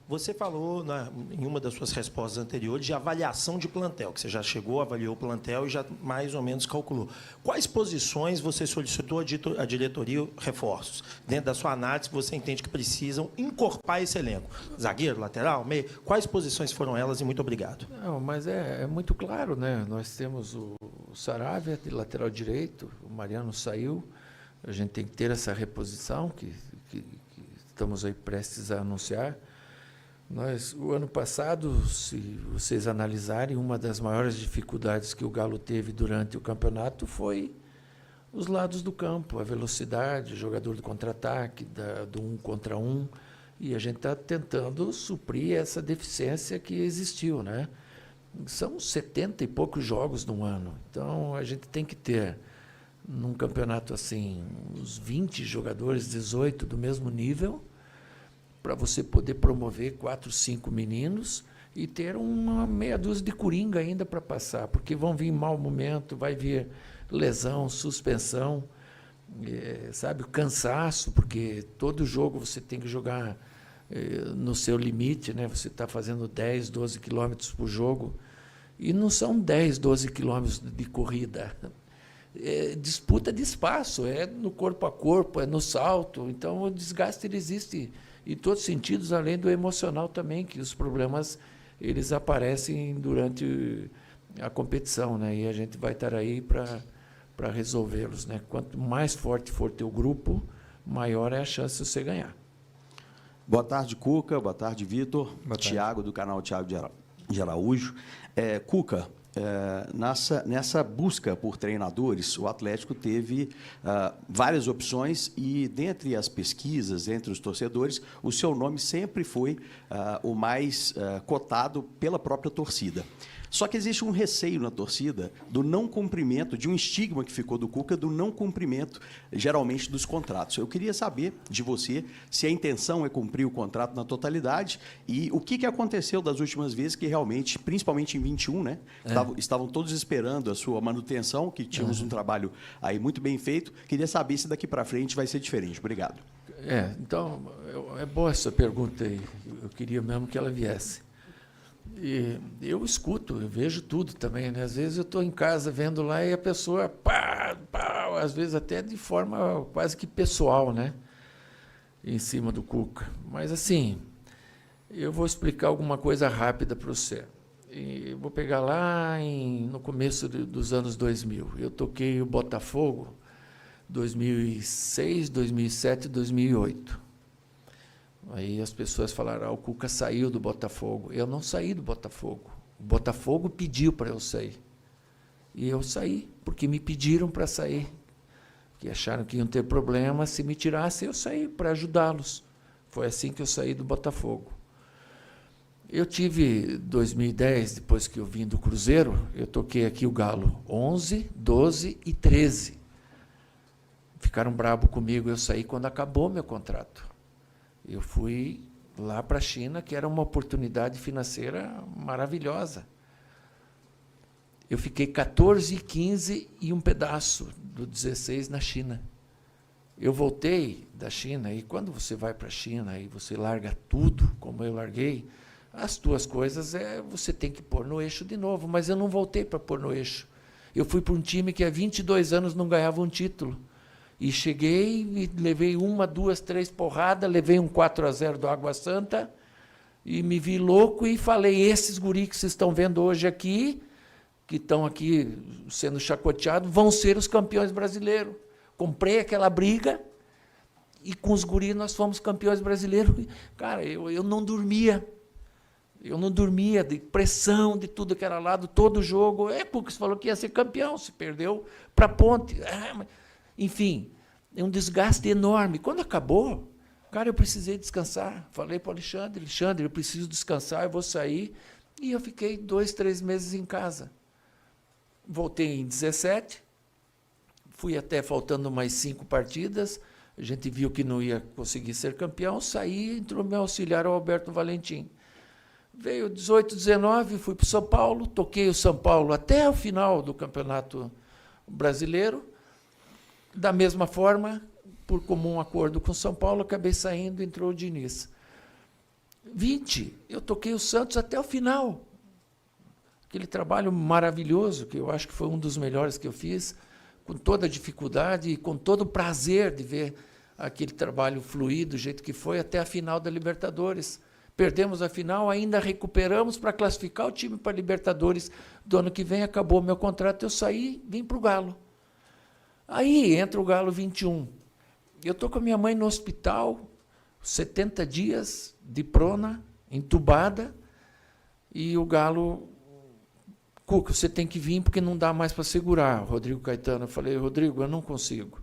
Você falou em uma das suas respostas anteriores de avaliação de plantel, que você já chegou, avaliou o plantel e já mais ou menos calculou. Quais posições você solicitou à diretoria reforços? Dentro da sua análise, você entende que precisam encorpar esse elenco? Zagueiro, lateral, meio? Quais posições foram elas? E muito obrigado. Não, mas é muito claro, né? Nós temos o Saravia, de lateral direito, o Mariano saiu, a gente tem que ter essa reposição que estamos aí prestes a anunciar. O ano passado, se vocês analisarem, uma das maiores dificuldades que o Galo teve durante o campeonato foi os lados do campo, a velocidade, o jogador do contra-ataque, do 1 contra 1, e a gente está tentando suprir essa deficiência que existiu, né? São 70 e poucos jogos no ano, então a gente tem que ter, num campeonato assim, uns 20 jogadores, 18 do mesmo nível, para você poder promover 4, 5 meninos e ter uma meia dúzia de coringa ainda para passar, porque vão vir mau momento, vai vir lesão, suspensão, sabe, o cansaço, porque todo jogo você tem que jogar no seu limite, né? Você está fazendo 10, 12 quilômetros por jogo, e não são 10, 12 quilômetros de corrida, é disputa de espaço, é no corpo a corpo, é no salto, então o desgaste ele existe em todos os sentidos, além do emocional também, que os problemas eles aparecem durante a competição, né? E a gente vai estar aí para resolvê-los, né? Quanto mais forte for teu grupo, maior é a chance de você ganhar. Boa tarde, Cuca. Boa tarde, Vitor. Tiago, do canal Tiago de Araújo. Cuca, nessa busca por treinadores, o Atlético teve várias opções e, dentre as pesquisas, entre os torcedores, o seu nome sempre foi o mais cotado pela própria torcida. Só que existe um receio na torcida do não cumprimento, de um estigma que ficou do Cuca, do não cumprimento, geralmente, dos contratos. Eu queria saber de você se a intenção é cumprir o contrato na totalidade e o que aconteceu das últimas vezes que realmente, principalmente em 21, né, estavam todos esperando a sua manutenção, que tínhamos um trabalho aí muito bem feito. Queria saber se daqui para frente vai ser diferente. Obrigado. Então, é boa essa pergunta aí. Eu queria mesmo que ela viesse. E eu escuto, eu vejo tudo também, né? Às vezes eu estou em casa vendo lá e a pessoa, às vezes até de forma quase que pessoal, né? Em cima do Cuca. Mas assim, eu vou explicar alguma coisa rápida para você. E eu vou pegar lá no começo dos anos 2000. Eu toquei o Botafogo 2006, 2007 e 2008. Aí as pessoas falaram, o Cuca saiu do Botafogo. Eu não saí do Botafogo. O Botafogo pediu para eu sair. E eu saí, porque me pediram para sair. Que acharam que iam ter problema, se me tirassem, eu saí para ajudá-los. Foi assim que eu saí do Botafogo. Eu tive, 2010, depois que eu vim do Cruzeiro, eu toquei aqui o Galo 11, 12 e 13. Ficaram bravos comigo, eu saí quando acabou meu contrato. Eu fui lá para a China, que era uma oportunidade financeira maravilhosa. Eu fiquei 14, 15 e um pedaço do 16 na China. Eu voltei da China, e quando você vai para a China e você larga tudo, como eu larguei, as tuas coisas você tem que pôr no eixo de novo, mas eu não voltei para pôr no eixo. Eu fui para um time que há 22 anos não ganhava um título. E cheguei e levei 1, 2, 3 porradas, levei um 4-0 do Água Santa e me vi louco e falei, esses guris que vocês estão vendo hoje aqui, que estão aqui sendo chacoteados, vão ser os campeões brasileiros. Comprei aquela briga e com os guris nós fomos campeões brasileiros. Cara, eu não dormia. Eu não dormia de pressão, de tudo que era lado, todo jogo. Porque você falou que ia ser campeão, se perdeu para a Ponte. Enfim, é um desgaste enorme. Quando acabou, cara, eu precisei descansar. Falei para o Alexandre, eu preciso descansar, eu vou sair. E eu fiquei 2, 3 meses em casa. Voltei em 17, fui até faltando mais 5 partidas, a gente viu que não ia conseguir ser campeão, saí, entrou meu auxiliar, o Alberto Valentim. Veio 18, 19, fui para o São Paulo, toquei o São Paulo até o final do Campeonato Brasileiro. Da mesma forma, por comum acordo com São Paulo, acabei saindo, entrou o Diniz. 20. Eu toquei o Santos até o final. Aquele trabalho maravilhoso, que eu acho que foi um dos melhores que eu fiz, com toda a dificuldade e com todo o prazer de ver aquele trabalho fluir do jeito que foi até a final da Libertadores. Perdemos a final, ainda recuperamos para classificar o time para a Libertadores do ano que vem. Acabou meu contrato, eu saí, vim para o Galo. Aí entra o Galo 21. Eu estou com a minha mãe no hospital, 70 dias de prona, entubada, e o Galo... Cuca, você tem que vir porque não dá mais para segurar. Rodrigo Caetano, eu falei, Rodrigo, eu não consigo.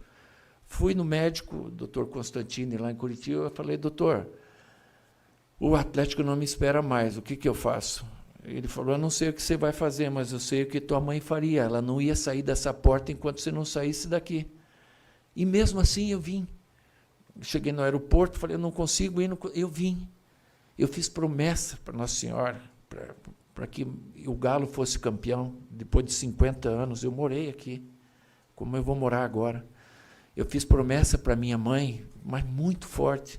Fui no médico, doutor Constantini, lá em Curitiba, eu falei, doutor, o Atlético não me espera mais, o que eu faço? Ele falou, eu não sei o que você vai fazer, mas eu sei o que tua mãe faria. Ela não ia sair dessa porta enquanto você não saísse daqui. E mesmo assim eu vim. Cheguei no aeroporto, falei, eu não consigo ir, eu vim. Eu fiz promessa para Nossa Senhora, para que o Galo fosse campeão. Depois de 50 anos, eu morei aqui, como eu vou morar agora. Eu fiz promessa para minha mãe, mas muito forte,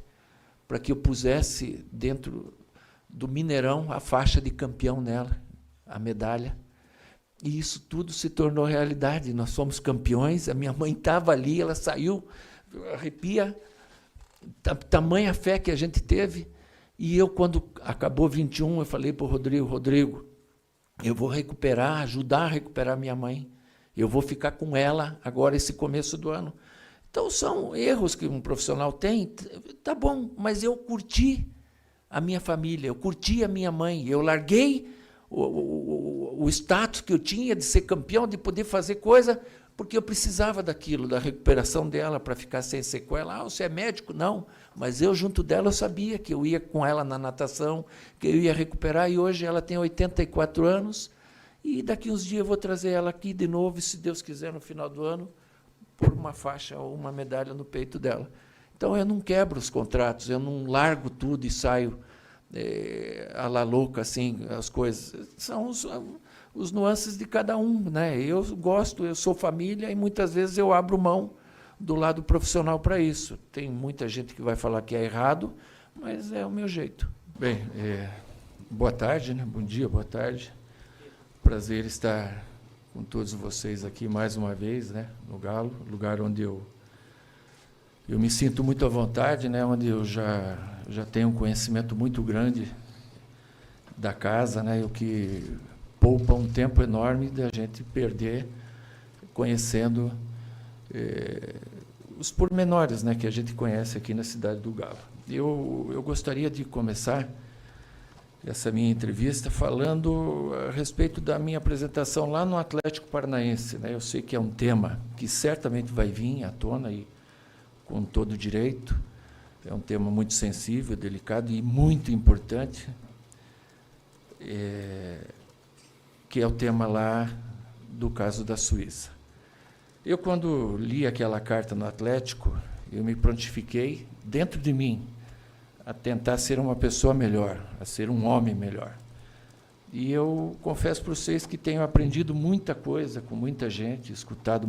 para que eu pusesse dentro do Mineirão a faixa de campeão nela, a medalha. E isso tudo se tornou realidade. Nós fomos campeões, a minha mãe estava ali, ela saiu, arrepia, tamanha fé que a gente teve. E eu, quando acabou 21, eu falei para o Rodrigo, Rodrigo, eu vou recuperar, ajudar a recuperar minha mãe. Eu vou ficar com ela agora, esse começo do ano. Então, são erros que um profissional tem, tá bom, mas eu curti a minha família, eu curti a minha mãe, eu larguei o status que eu tinha de ser campeão, de poder fazer coisa, porque eu precisava daquilo, da recuperação dela, para ficar sem sequela. Ah, você é médico? Não, mas eu, junto dela, eu sabia que eu ia com ela na natação, que eu ia recuperar, e hoje ela tem 84 anos, e daqui uns dias eu vou trazer ela aqui de novo, e se Deus quiser, no final do ano, por uma faixa ou uma medalha no peito dela. Então, eu não quebro os contratos, eu não largo tudo e saio a la louca, assim, as coisas. São os nuances de cada um, né? Eu gosto, eu sou família, e muitas vezes eu abro mão do lado profissional para isso. Tem muita gente que vai falar que é errado, mas é o meu jeito. Bem, boa tarde, né? Bom dia, boa tarde. Prazer estar com todos vocês aqui mais uma vez, né, no Galo, lugar onde eu me sinto muito à vontade, né, onde eu já tenho um conhecimento muito grande da casa, né, o que poupa um tempo enorme da gente perder conhecendo os pormenores, né, que a gente conhece aqui na cidade do Galo. Eu gostaria de começar essa minha entrevista falando a respeito da minha apresentação lá no Atlético Paranaense, né? Eu sei que é um tema que certamente vai vir à tona, e com todo direito. É um tema muito sensível, delicado e muito importante, que é o tema lá do caso da Suíça. Eu, quando li aquela carta no Atlético, eu me prontifiquei, dentro de mim, a tentar ser uma pessoa melhor, a ser um homem melhor. E eu confesso para vocês que tenho aprendido muita coisa com muita gente, escutado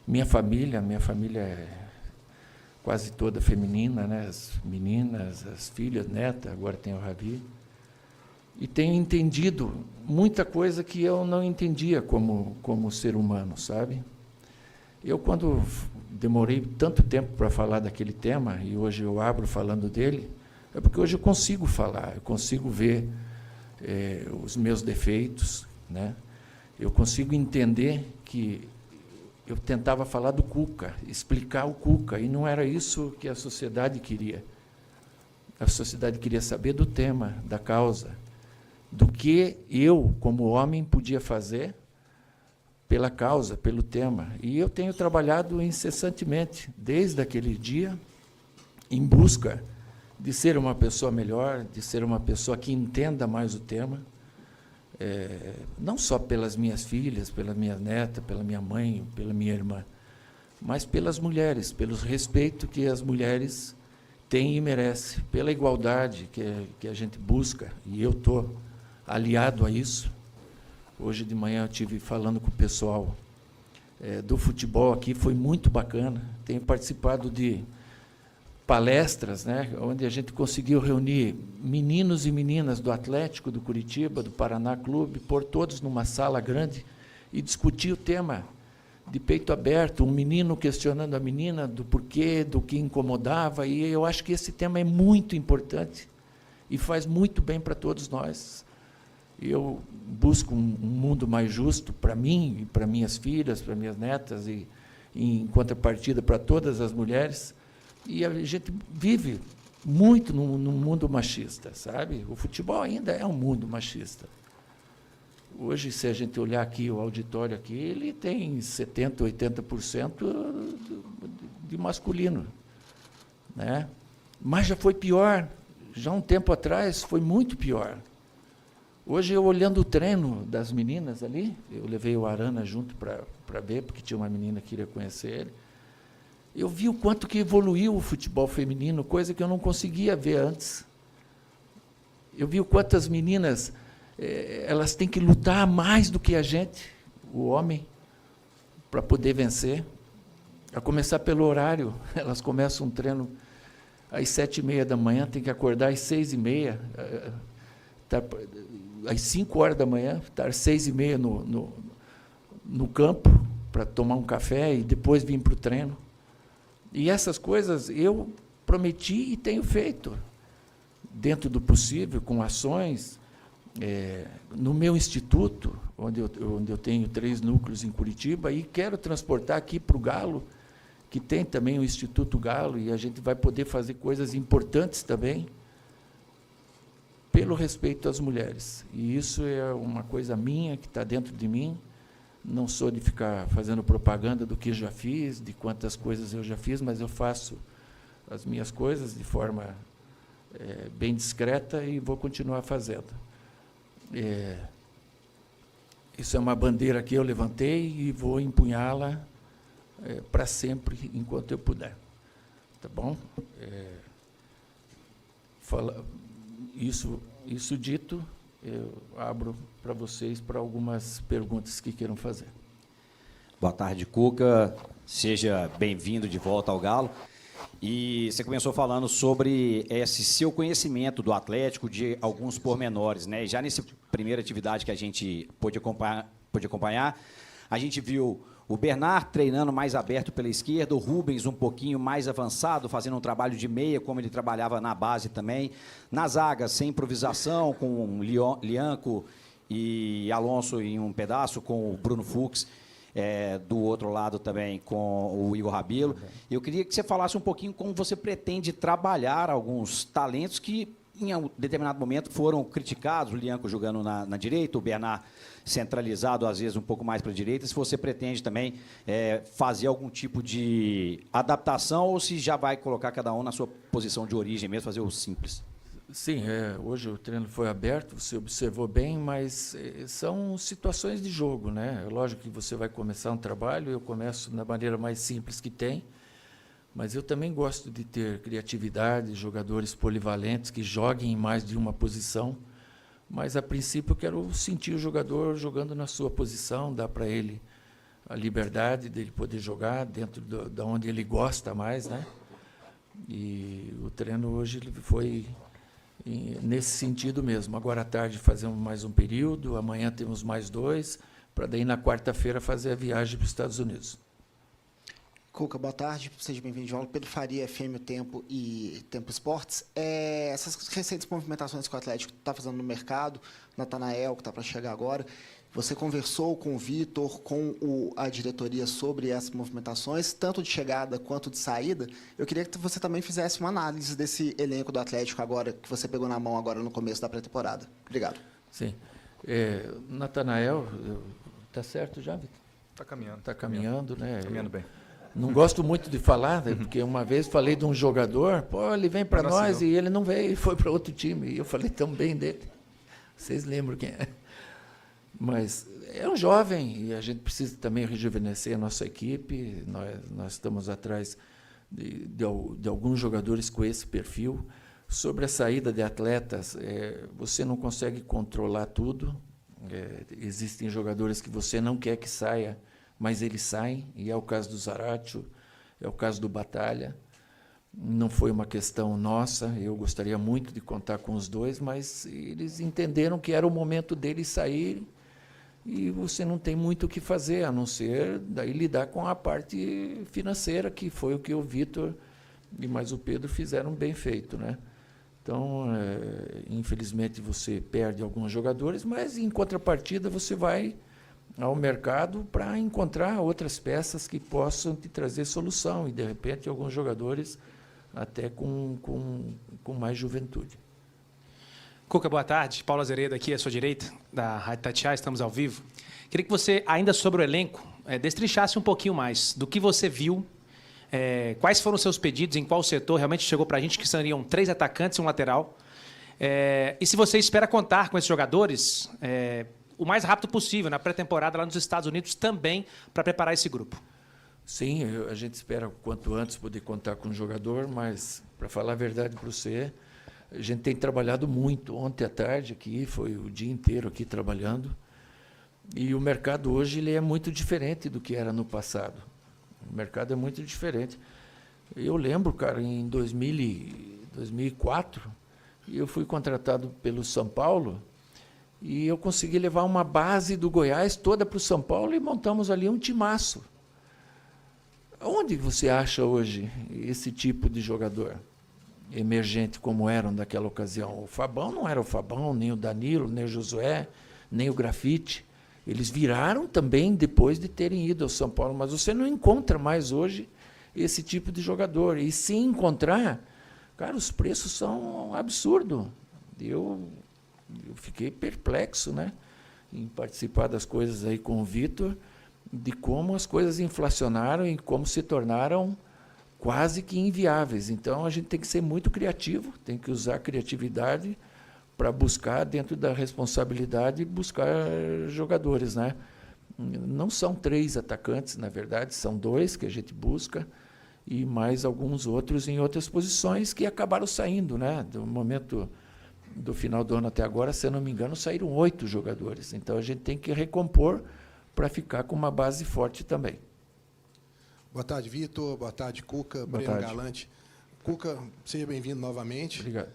minha família é quase toda feminina, né? As meninas, as filhas, neta, agora tem o Ravi. E tenho entendido muita coisa que eu não entendia como ser humano, sabe? Eu, quando demorei tanto tempo para falar daquele tema, e hoje eu abro falando dele, é porque hoje eu consigo falar, eu consigo ver os meus defeitos, né? Eu consigo entender que eu tentava falar do Cuca, explicar o Cuca, e não era isso que a sociedade queria. A sociedade queria saber do tema, da causa, do que eu, como homem, podia fazer pela causa, pelo tema. E eu tenho trabalhado incessantemente, desde aquele dia, em busca de ser uma pessoa melhor, de ser uma pessoa que entenda mais o tema, não só pelas minhas filhas, pela minha neta, pela minha mãe, pela minha irmã, mas pelas mulheres, pelo respeito que as mulheres têm e merecem, pela igualdade que a gente busca, e eu estou aliado a isso. Hoje de manhã eu estive falando com o pessoal do futebol aqui, foi muito bacana. Tenho participado de palestras, né, onde a gente conseguiu reunir meninos e meninas do Atlético, do Curitiba, do Paraná Clube, pôr todos numa sala grande e discutir o tema de peito aberto, um menino questionando a menina do porquê, do que incomodava, e eu acho que esse tema é muito importante e faz muito bem para todos nós. Eu busco um mundo mais justo para mim, e para minhas filhas, para minhas netas, e em contrapartida para todas as mulheres, e a gente vive muito num mundo machista, sabe? O futebol ainda é um mundo machista. Hoje, se a gente olhar aqui, o auditório aqui, ele tem 70%, 80% de masculino, né? Mas já foi pior. Já um tempo atrás foi muito pior. Hoje, eu olhando o treino das meninas ali, eu levei o Arana junto para ver, porque tinha uma menina que queria conhecer ele, eu vi o quanto que evoluiu o futebol feminino, coisa que eu não conseguia ver antes. Eu vi o quanto as meninas, elas têm que lutar mais do que a gente, o homem, para poder vencer. A começar pelo horário, elas começam um treino às 7h30 da manhã, tem que acordar às 6h30, às 5 horas da manhã, estar às 6h30 no campo, para tomar um café e depois vir para o treino. E essas coisas eu prometi e tenho feito, dentro do possível, com ações. No meu instituto, onde eu tenho 3 núcleos em Curitiba, e quero transportar aqui para o Galo, que tem também o Instituto Galo, e a gente vai poder fazer coisas importantes também, pelo respeito às mulheres. E isso é uma coisa minha, que está dentro de mim. Não sou de ficar fazendo propaganda do que já fiz, de quantas coisas eu já fiz, mas eu faço as minhas coisas de forma bem discreta e vou continuar fazendo. Isso é uma bandeira que eu levantei e vou empunhá-la para sempre, enquanto eu puder. Tá bom? Isso dito, eu abro para vocês para algumas perguntas que queiram fazer. Boa tarde, Cuca. Seja bem-vindo de volta ao Galo. E você começou falando sobre esse seu conhecimento do Atlético, de alguns pormenores, né? E já nessa primeira atividade que a gente pôde acompanhar, a gente viu o Bernard treinando mais aberto pela esquerda, o Rubens um pouquinho mais avançado, fazendo um trabalho de meia, como ele trabalhava na base também. Na zaga, sem improvisação, com Lianco e Alonso em um pedaço, com o Bruno Fux, do outro lado também com o Igor Rabelo. Eu queria que você falasse um pouquinho como você pretende trabalhar alguns talentos que, em um determinado momento, foram criticados, o Lianco jogando na direita, o Bernard centralizado, às vezes, um pouco mais para a direita, se você pretende também fazer algum tipo de adaptação ou se já vai colocar cada um na sua posição de origem mesmo, fazer o simples. Sim, hoje o treino foi aberto, você observou bem, mas são situações de jogo, né? É lógico que você vai começar um trabalho, eu começo da maneira mais simples que tem, mas eu também gosto de ter criatividade, jogadores polivalentes que joguem em mais de uma posição, mas, a princípio, eu quero sentir o jogador jogando na sua posição, dar para ele a liberdade dele poder jogar dentro de onde ele gosta mais, né? E o treino hoje foi nesse sentido mesmo. Agora à tarde fazemos mais um período, amanhã temos mais 2, para daí na quarta-feira fazer a viagem para os Estados Unidos. Cuca, boa tarde, seja bem-vindo de volta. Pedro Faria, FM O Tempo e Tempo Esportes. Essas recentes movimentações que o Atlético está fazendo no mercado, Natanael, que está para chegar agora, você conversou com o Vitor, com a diretoria sobre essas movimentações, tanto de chegada quanto de saída. Eu queria que você também fizesse uma análise desse elenco do Atlético agora, que você pegou na mão agora no começo da pré-temporada. Obrigado. Sim. Natanael, está certo já, Vitor? Está caminhando. Está caminhando, né? Caminhando bem. Não gosto muito de falar, né, porque uma vez falei de um jogador, ele vem para nós e ele não veio, e foi para outro time. E eu falei tão bem dele. Vocês lembram quem é? Mas é um jovem e a gente precisa também rejuvenescer a nossa equipe. Nós estamos atrás de alguns jogadores com esse perfil. Sobre a saída de atletas, você não consegue controlar tudo. Existem jogadores que você não quer que saia, mas eles saem, e é o caso do Zaratio, é o caso do Batalha. Não foi uma questão nossa, eu gostaria muito de contar com os dois, mas eles entenderam que era o momento deles saírem e você não tem muito o que fazer, a não ser daí lidar com a parte financeira, que foi o que o Vitor e mais o Pedro fizeram bem feito, né? Então, infelizmente, você perde alguns jogadores, mas, em contrapartida, você vai ao mercado para encontrar outras peças que possam te trazer solução, e, de repente, alguns jogadores até com mais juventude. Cuca, boa tarde. Paulo Azeredo aqui à sua direita, da Rádio Tatiá, estamos ao vivo. Queria que você, ainda sobre o elenco, destrinchasse um pouquinho mais do que você viu. Quais foram os seus pedidos, em qual setor? Realmente chegou para a gente que seriam 3 atacantes e um lateral. E se você espera contar com esses jogadores o mais rápido possível, na pré-temporada lá nos Estados Unidos também, para preparar esse grupo? Sim, a gente espera quanto antes poder contar com o jogador, mas, para falar a verdade para você, a gente tem trabalhado muito. Ontem à tarde aqui, foi o dia inteiro aqui trabalhando, e o mercado hoje ele é muito diferente do que era no passado. O mercado é muito diferente. Eu lembro, cara, em 2004, eu fui contratado pelo São Paulo e eu consegui levar uma base do Goiás toda para o São Paulo e montamos ali um timaço. Onde você acha hoje esse tipo de jogador emergente como eram naquela ocasião? O Fabão não era o Fabão, nem o Danilo, nem o Josué, nem o Grafite. Eles viraram também depois de terem ido ao São Paulo, mas você não encontra mais hoje esse tipo de jogador. E se encontrar, cara, os preços são absurdos. Eu fiquei perplexo, né, em participar das coisas aí com o Vitor, de como as coisas inflacionaram e como se tornaram quase que inviáveis. Então, a gente tem que ser muito criativo, tem que usar a criatividade para buscar, dentro da responsabilidade, buscar jogadores, né? Não são 3 atacantes, na verdade, são 2 que a gente busca e mais alguns outros em outras posições que acabaram saindo, né? Do momento do final do ano até agora, se eu não me engano, saíram 8 jogadores. Então, a gente tem que recompor para ficar com uma base forte também. Boa tarde, Vitor. Boa tarde, Cuca. Boa Breno tarde. Galante. Cuca, seja bem-vindo novamente. Obrigado.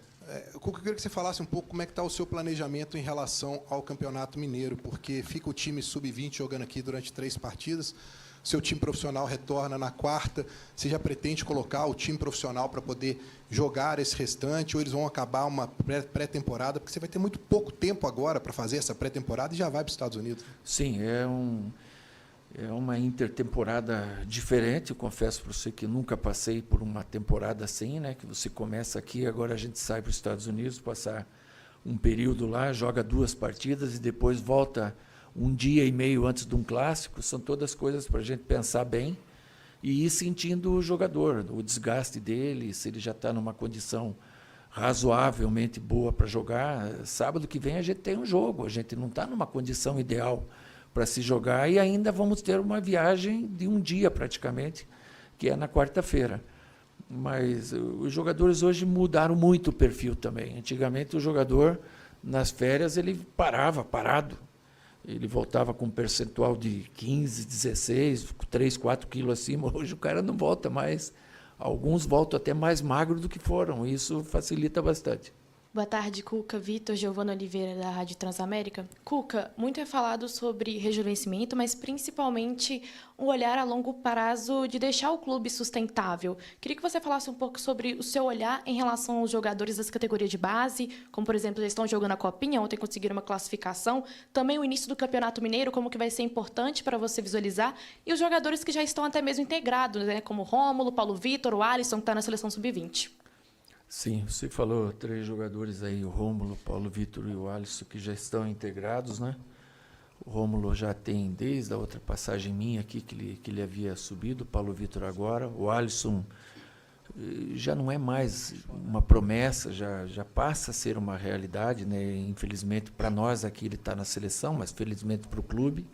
Cuca, eu queria que você falasse um pouco como é que está o seu planejamento em relação ao Campeonato Mineiro, porque fica o time sub-20 jogando aqui durante 3 partidas, seu time profissional retorna na 4ª, você já pretende colocar o time profissional para poder jogar esse restante, ou eles vão acabar uma pré-temporada, porque você vai ter muito pouco tempo agora para fazer essa pré-temporada e já vai para os Estados Unidos. Sim, é uma intertemporada diferente. Eu confesso para você que nunca passei por uma temporada assim, né? Que você começa aqui, agora a gente sai para os Estados Unidos, passar um período lá, joga 2 partidas e depois volta um dia e meio antes de um clássico. São todas coisas para a gente pensar bem e ir sentindo o jogador, o desgaste dele, se ele já está numa condição razoavelmente boa para jogar. Sábado que vem a gente tem um jogo, a gente não está numa condição ideal para se jogar e ainda vamos ter uma viagem de um dia praticamente, que é na quarta-feira. Mas os jogadores hoje mudaram muito o perfil também. Antigamente o jogador, nas férias, ele parado. Ele voltava com um percentual de 15, 16, 3, 4 quilos acima. Hoje o cara não volta mais. Alguns voltam até mais magros do que foram. Isso facilita bastante. Boa tarde, Cuca. Vitor Giovanna Oliveira, da Rádio Transamérica. Cuca, muito é falado sobre rejuvenescimento, mas principalmente um olhar a longo prazo de deixar o clube sustentável. Queria que você falasse um pouco sobre o seu olhar em relação aos jogadores das categorias de base, como, por exemplo, eles estão jogando a Copinha, ontem conseguiram uma classificação, também o início do Campeonato Mineiro, como que vai ser importante para você visualizar, e os jogadores que já estão até mesmo integrados, né, como o Rômulo, Paulo Vitor, o Alisson, que está na seleção sub-20. Sim, você falou 3 jogadores aí, o Rômulo, o Paulo Vitor e o Alisson, que já estão integrados, né? O Rômulo já tem, desde a outra passagem minha aqui, que ele havia subido, o Paulo Vitor agora. O Alisson já não é mais uma promessa, já passa a ser uma realidade, né? Infelizmente, para nós aqui ele está na seleção, mas felizmente para o clube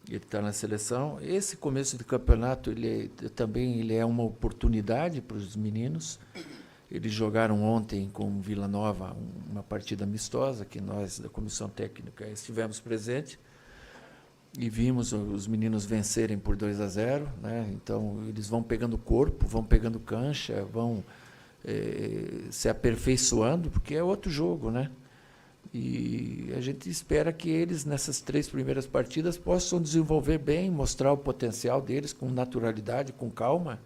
ele está na seleção. Esse começo de campeonato ele é uma oportunidade para os meninos. Eles jogaram ontem com o Vila Nova uma partida amistosa, que nós, da comissão técnica, estivemos presentes. e vimos os meninos vencerem por 2-0, né? Então eles vão pegando corpo, vão pegando cancha, vão se aperfeiçoando, porque é outro jogo, né? E a gente espera que eles, nessas 3 primeiras partidas, possam desenvolver bem, mostrar o potencial deles com naturalidade, com calma,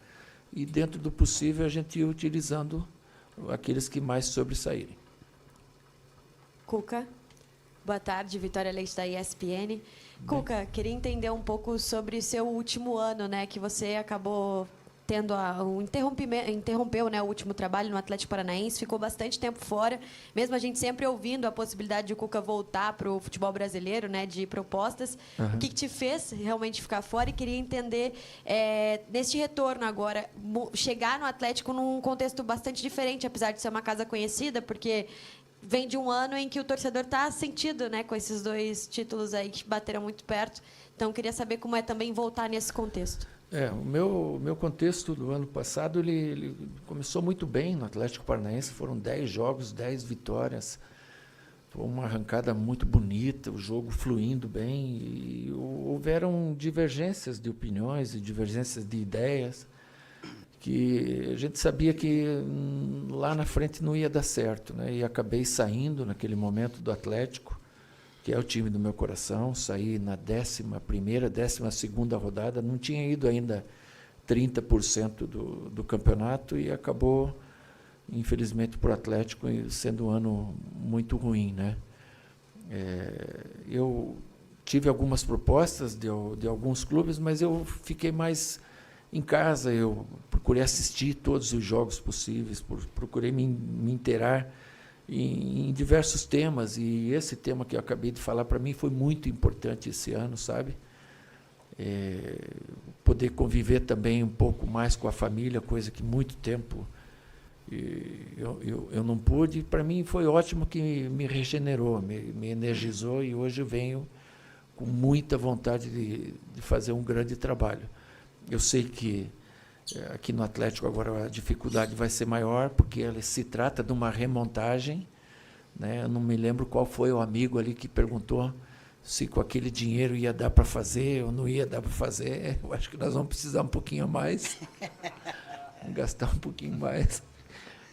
e, dentro do possível, a gente ir utilizando aqueles que mais sobressaírem. Cuca, boa tarde, Vitória Leite da ESPN. Cuca, queria entender um pouco sobre seu último ano, né, que você acabou tendo interrompeu, né, o último trabalho no Atlético Paranaense, ficou bastante tempo fora, mesmo a gente sempre ouvindo a possibilidade de o Cuca voltar para o futebol brasileiro, né, de propostas. O que te fez realmente ficar fora? E queria entender, neste retorno agora, chegar no Atlético num contexto bastante diferente, apesar de ser uma casa conhecida, porque vem de um ano em que o torcedor está sentido, né, com esses 2 títulos aí que bateram muito perto. Então, queria saber como é também voltar nesse contexto. O meu contexto do ano passado, ele começou muito bem no Atlético Paranaense, foram 10 jogos, 10 vitórias, foi uma arrancada muito bonita, o jogo fluindo bem, e houveram divergências de opiniões e divergências de ideias, que a gente sabia que lá na frente não ia dar certo, né? E acabei saindo naquele momento do Atlético, que é o time do meu coração, saí na 11ª, 12ª rodada, não tinha ido ainda 30% do campeonato e acabou, infelizmente, para o Atlético sendo um ano muito ruim, né? Eu tive algumas propostas de alguns clubes, mas eu fiquei mais em casa, eu procurei assistir todos os jogos possíveis, procurei me inteirar em diversos temas, e esse tema que eu acabei de falar para mim foi muito importante esse ano, sabe? Poder conviver também um pouco mais com a família, coisa que muito tempo eu não pude. Para mim foi ótimo, que me regenerou, me energizou, e hoje eu venho com muita vontade de fazer um grande trabalho. Eu sei que aqui no Atlético agora a dificuldade vai ser maior, porque se trata de uma remontagem, né? Eu não me lembro qual foi o amigo ali que perguntou se com aquele dinheiro ia dar para fazer ou não ia dar para fazer. Eu acho que nós vamos precisar um pouquinho a mais, gastar um pouquinho mais,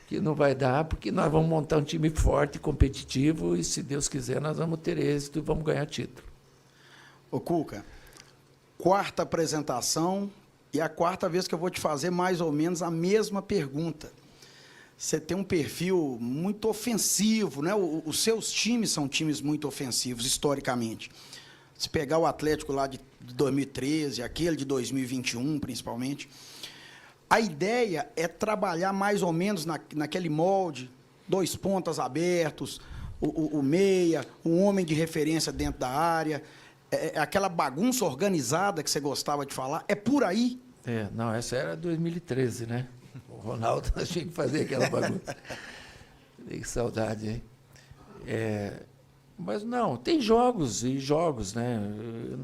que não vai dar, porque nós vamos montar um time forte, competitivo, e, se Deus quiser, nós vamos ter êxito e vamos ganhar título. Ô, Cuca, 4ª apresentação, e a 4ª vez que eu vou te fazer mais ou menos a mesma pergunta. Você tem um perfil muito ofensivo, né? Os seus times são times muito ofensivos, historicamente. Se pegar o Atlético lá de 2013, aquele de 2021, principalmente, a ideia é trabalhar mais ou menos naquele molde, 2 pontas abertos, o meia, um homem de referência dentro da área, aquela bagunça organizada que você gostava de falar, é por aí? Não, essa era 2013, né? O Ronaldo tinha que fazer aquela bagunça. Que saudade, hein? Mas não, tem jogos e jogos, né?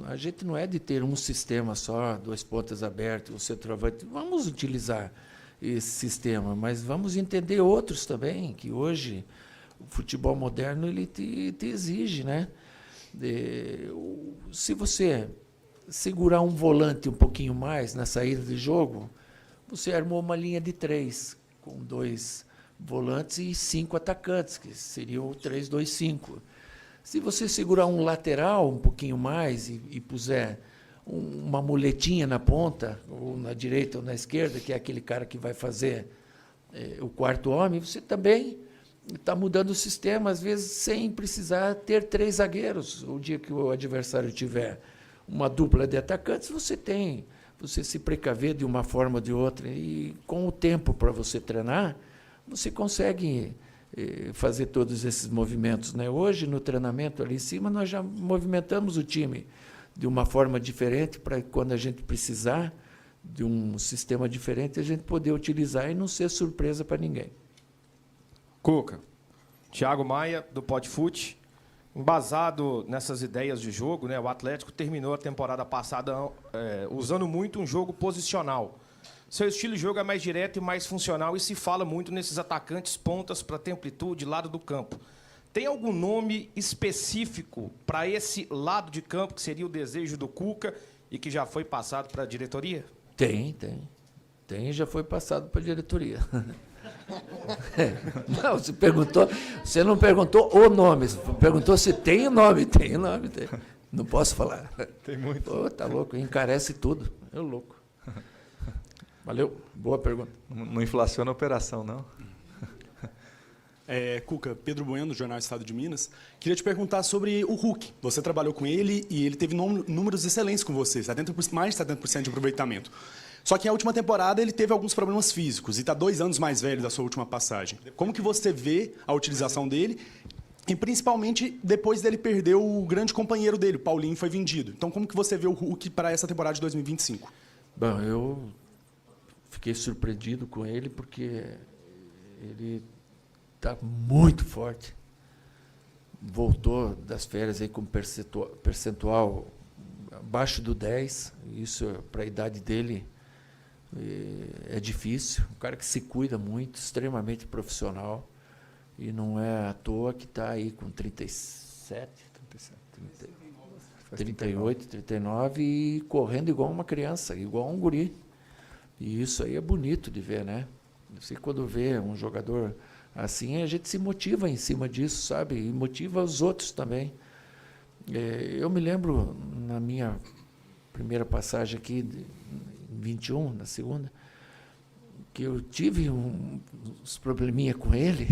A gente não é de ter um sistema só, 2 pontas abertas, um centroavante. Vamos utilizar esse sistema, mas vamos entender outros também, que hoje o futebol moderno ele te exige, né? Se você segurar um volante um pouquinho mais na saída de jogo, você armou uma linha de 3, com 2 volantes e 5 atacantes, que seria o 3-2-5. Se você segurar um lateral um pouquinho mais e puser uma muletinha na ponta, ou na direita ou na esquerda, que é aquele cara que vai fazer o 4º homem, você também está mudando o sistema, às vezes sem precisar ter 3 zagueiros. O dia que o adversário tiver uma dupla de atacantes, você se precaver de uma forma ou de outra, e com o tempo para você treinar, você consegue fazer todos esses movimentos, né? Hoje, no treinamento ali em cima, nós já movimentamos o time de uma forma diferente, para quando a gente precisar de um sistema diferente, a gente poder utilizar e não ser surpresa para ninguém. Cuca, Thiago Maia, do Podfute. Embasado nessas ideias de jogo, né, o Atlético terminou a temporada passada usando muito um jogo posicional. Seu estilo de jogo é mais direto e mais funcional, e se fala muito nesses atacantes pontas para ter amplitude, lado do campo. Tem algum nome específico para esse lado de campo que seria o desejo do Cuca e que já foi passado para a diretoria? Tem, já foi passado para a diretoria. Não, você não perguntou o nome, você perguntou se tem o nome. Tem. Não posso falar. Tem muito. Pô, tá louco, encarece tudo. Eu louco. Valeu, boa pergunta. Não inflaciona a operação, não? Cuca, Pedro Bueno, do Jornal Estado de Minas. Queria te perguntar sobre o Hulk. Você trabalhou com ele e ele teve números excelentes com você, mais de 70% de aproveitamento. Só que na última temporada ele teve alguns problemas físicos e está 2 anos mais velho da sua última passagem. Como que você vê a utilização dele? E principalmente depois dele perder o grande companheiro dele, o Paulinho, foi vendido. Então como que você vê o Hulk para essa temporada de 2025? Bom, eu fiquei surpreendido com ele porque ele está muito forte. Voltou das férias aí com percentual abaixo do 10. Isso, para a idade dele, é difícil. Um cara que se cuida muito, extremamente profissional. E não é à toa que está aí com 38, 39 e correndo igual uma criança, igual um guri. E isso aí é bonito de ver, né? Você, quando vê um jogador assim, a gente se motiva em cima disso, sabe? E motiva os outros também. Eu me lembro, na minha primeira passagem aqui, em 21, na segunda, que eu tive uns probleminha com ele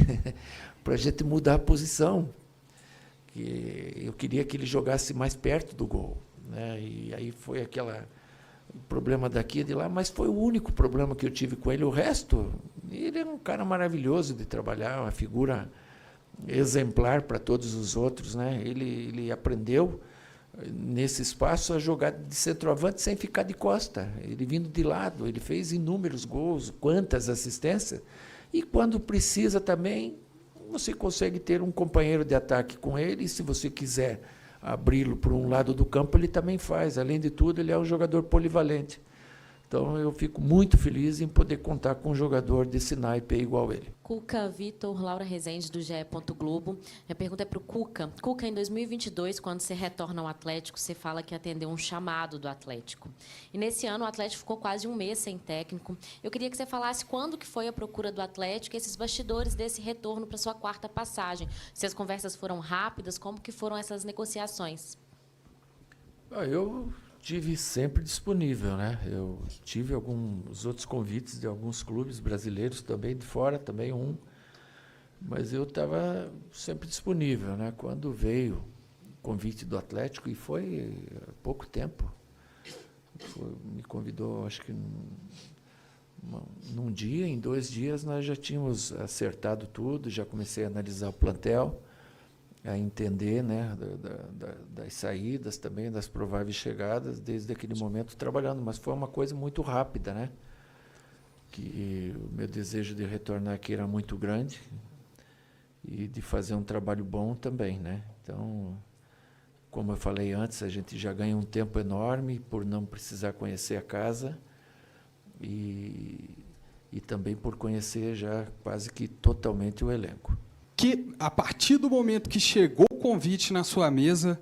para a gente mudar a posição. Que eu queria que ele jogasse mais perto do gol, né? E aí foi o problema daqui e de lá, mas foi o único problema que eu tive com ele. O resto, ele é um cara maravilhoso de trabalhar, uma figura exemplar para todos os outros, né? Ele aprendeu nesse espaço a jogar de centroavante sem ficar de costa. Ele vindo de lado, ele fez inúmeros gols, quantas assistências, e quando precisa também, você consegue ter um companheiro de ataque com ele, e se você quiser abri-lo para um lado do campo, ele também faz. Além de tudo, ele é um jogador polivalente. Então, eu fico muito feliz em poder contar com um jogador desse naipe igual ele. Cuca, Vitor, Laura Rezende, do GE. Globo. Minha pergunta é para o Cuca. Cuca, em 2022, quando você retorna ao Atlético, você fala que atendeu um chamado do Atlético. E nesse ano, o Atlético ficou quase um mês sem técnico. Eu queria que você falasse quando que foi a procura do Atlético e esses bastidores desse retorno para sua 4ª passagem. Se as conversas foram rápidas, como que foram essas negociações? Eu tive sempre disponível, né? Eu tive alguns outros convites de alguns clubes brasileiros também, de fora também mas eu estava sempre disponível, né? Quando veio o convite do Atlético, e foi há pouco tempo, me convidou, acho que num dia, em 2 dias, nós já tínhamos acertado tudo, já comecei a analisar o plantel, a entender, né, das saídas também, das prováveis chegadas, desde aquele momento trabalhando. Mas foi uma coisa muito rápida, né? Que o meu desejo de retornar aqui era muito grande e de fazer um trabalho bom também, né? Então, como eu falei antes, a gente já ganha um tempo enorme por não precisar conhecer a casa e também por conhecer já quase que totalmente o elenco. Que, a partir do momento que chegou o convite na sua mesa,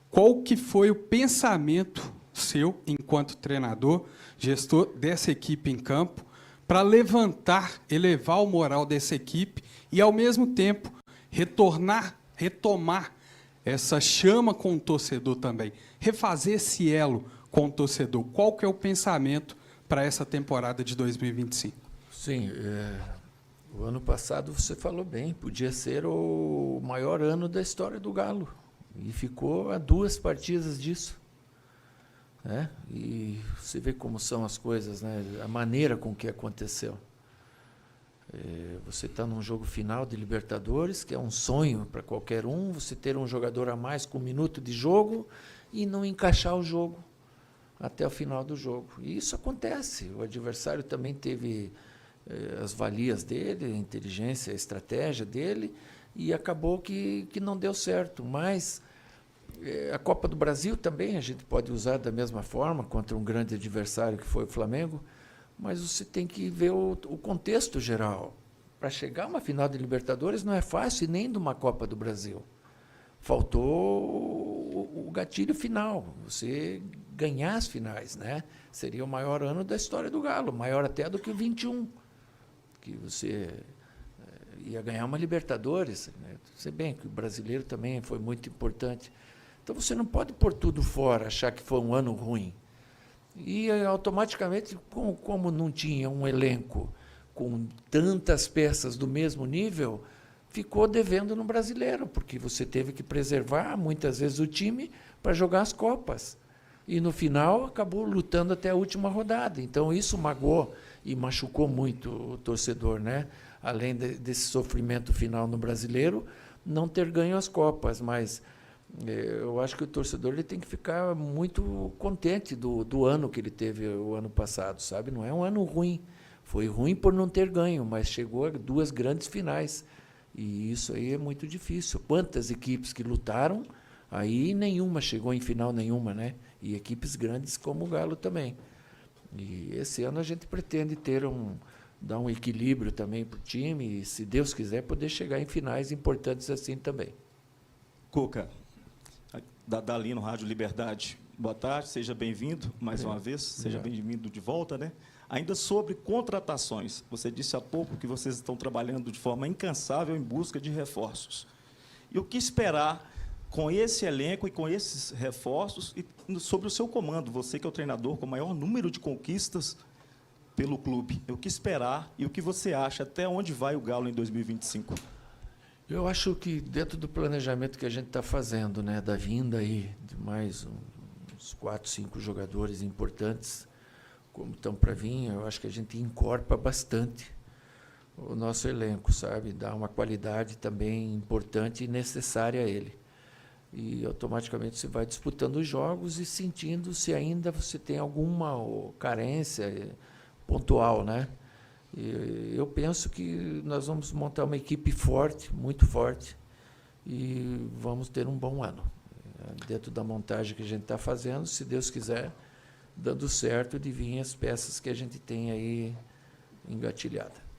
qual que foi o pensamento seu, enquanto treinador, gestor dessa equipe em campo, para elevar o moral dessa equipe e, ao mesmo tempo, retomar essa chama com o torcedor também, refazer esse elo com o torcedor? Qual que é o pensamento para essa temporada de 2025? Sim, o ano passado, você falou bem, podia ser o maior ano da história do Galo. E ficou a 2 partidas disso. Né? E você vê como são as coisas, né? A maneira com que aconteceu. Você está num jogo final de Libertadores, que é um sonho para qualquer um, você ter um jogador a mais com 1 minuto de jogo e não encaixar o jogo até o final do jogo. E isso acontece. O adversário também teve as valias dele, a inteligência, a estratégia dele, e acabou que não deu certo. Mas a Copa do Brasil também a gente pode usar da mesma forma contra um grande adversário que foi o Flamengo, mas você tem que ver o contexto geral. para chegar a uma final de Libertadores não é fácil, e nem de uma Copa do Brasil. Faltou o gatilho final, você ganhar as finais, né? Seria o maior ano da história do Galo, maior até do que o 21, que você ia ganhar uma Libertadores, né? Sei bem que o brasileiro também foi muito importante. Então você não pode pôr tudo fora, achar que foi um ano ruim. E automaticamente, como não tinha um elenco com tantas peças do mesmo nível, ficou devendo no brasileiro, porque você teve que preservar muitas vezes o time para jogar as Copas. E no final acabou lutando até a última rodada. Então isso magoou e machucou muito o torcedor, né? Além desse sofrimento final no brasileiro, não ter ganho as Copas. Mas eu acho que o torcedor ele tem que ficar muito contente do ano que ele teve o ano passado, sabe? Não é um ano ruim. Foi ruim por não ter ganho, mas chegou a 2 grandes finais. E isso aí é muito difícil. Quantas equipes que lutaram, aí nenhuma chegou em final nenhuma, né? E equipes grandes como o Galo também. E esse ano a gente pretende dar um equilíbrio também para o time e, se Deus quiser, poder chegar em finais importantes assim também. Cuca, dali no Rádio Liberdade, boa tarde, seja bem-vindo mais uma vez, seja bem-vindo de volta, né? Ainda sobre contratações, você disse há pouco que vocês estão trabalhando de forma incansável em busca de reforços. E o que esperar com esse elenco e com esses reforços e sobre o seu comando, você que é o treinador com o maior número de conquistas pelo clube? O que esperar e o que você acha, até onde vai o Galo em 2025? Eu acho que dentro do planejamento que a gente está fazendo, né, da vinda aí de mais uns 4, 5 jogadores importantes, como estão para vir, eu acho que a gente encorpa bastante o nosso elenco, sabe? Dá uma qualidade também importante e necessária a ele. E automaticamente você vai disputando os jogos e sentindo se ainda você tem alguma carência pontual, né? E eu penso que nós vamos montar uma equipe forte, muito forte, e vamos ter um bom ano. Dentro da montagem que a gente está fazendo, se Deus quiser, dando certo de vir as peças que a gente tem aí engatilhada.